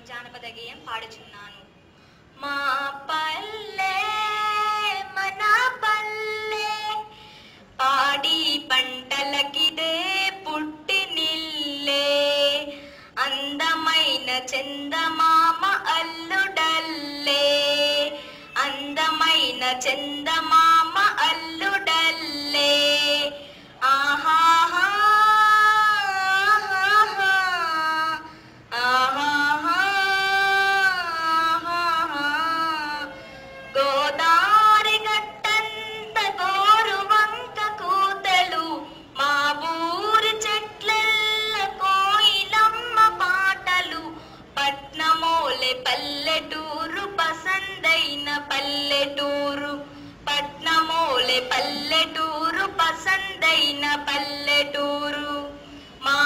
జానపద గేయం పాడుచున్నాను. మా పల్లె మన పల్లె పాడి పంటలకిదే పుట్టినిల్లే, అందమైన చందమామ అల్లుడల్లే, అందమైన చందమామ అల్లుడల్లే. ఆహాహా పల్లెటూరు పసందైన పల్లెటూరు, పట్నమోలే పల్లెటూరు పసందైన పల్లెటూరు. మా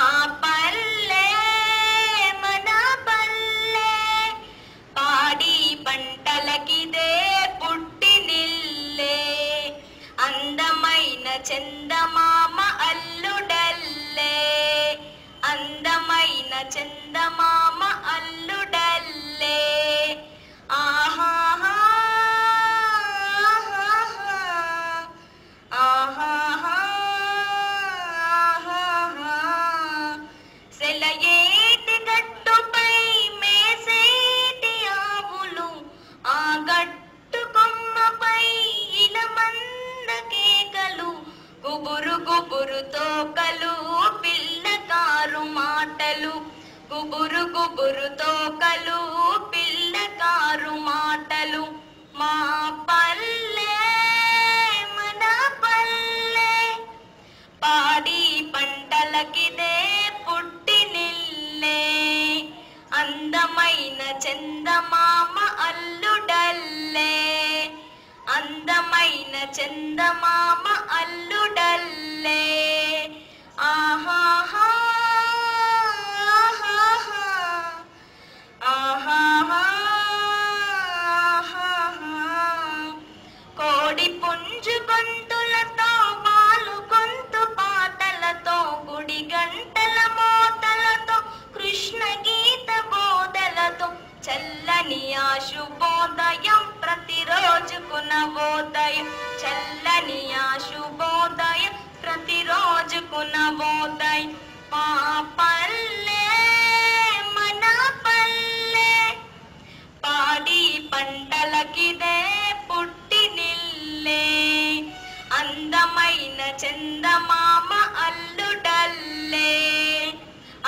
పల్లె మన పల్లె పాడి పంటలకిదే పుట్టినిల్లే, అందమైన చందమామ అల్లుడల్లే, అందమైన చందమామ అల్లుడల్లే. ఆహాహా ఆహాహా సెలయేటి గట్టుపై మేసేటి ఆవులు, ఆ గట్టు కొమ్మపై ఇలమంద కేకలు, గుబురు గుబురు తోకలు పిల్లకారు మాటలు, గుబురు గుబురు తోకలు పిల్లకారు మాటలు. మా పల్లె మన పల్లె పాడి పంటలకిదే పుట్టినిల్లే, అందమైన చందమామ అల్లుడల్లే, అందమైన చందమామ అల్లుడల్లే. ఆహాహా కోడి పుంజు గొంతులతో వాలు గొంతు పాటలతో, గుడి గంటల మోతలతో, కృష్ణ గీత బోధలతో, చల్లని ఆ శుభోదయం ప్రతిరోజుకు నవోదయం, చల్లని ఆ శుభోదయం ప్రతిరోజుకు నవోదయం. మా పల్లె మన పల్లె పాడి పంటలకిదే పుట్టినిల్లే, అందమైన చందమామ అల్లుడల్లే,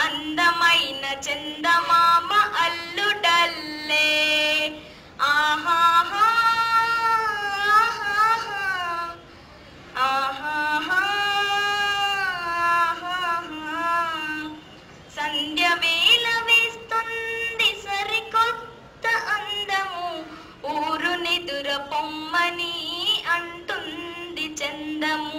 అందమైన చందమామ అల్లుడల్లే. ఆహాహా ఆహాహా సంధ్య వేళ వేస్తుంది సరికొత్త అందము, ఊరు నిదుర పొమ్మని అంటుంది చందము,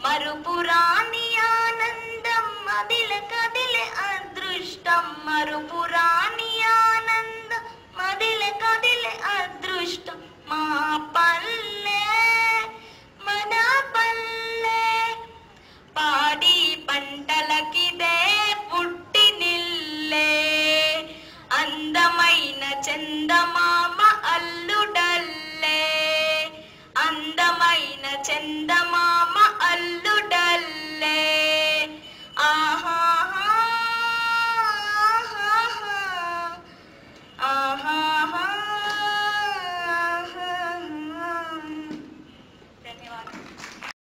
మరుపురాని ఆనందం మదిల కదిలే అదృష్టం, మరుపురాని ఆనందం మదిల కదిలే అదృష్టం. మా పల్లె మన పల్లె పాడి పంటలకిదే పుట్టినిల్లే, అందమైన చందమా